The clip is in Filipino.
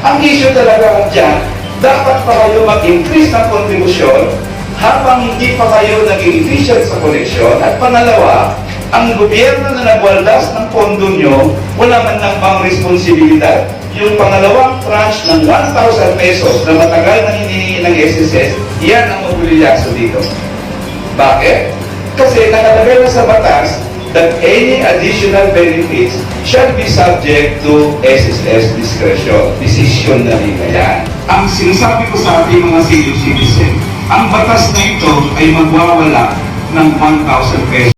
Ang issue talaga dyan, dapat pa kayo mag-increase ng kontribusyon habang hindi pa kayo naging efficient sa koleksyon. At pangalawa, ang gobyerno na nagwaldas ng pondo nyo, wala man lang bang responsibilidad. Yung pangalawang tranche ng 1,000 pesos na matagal na hinihingi ng SSS, yan ang mobilyaso dito. Bakit? Kasi nakalagay na sa batas that any additional benefits shall be subject to SSS discretion. Decision na nila yan. Ang sinasabi ko sa ating mga senior citizen, ang batas na ito ay magwawala ng 1,000 pesos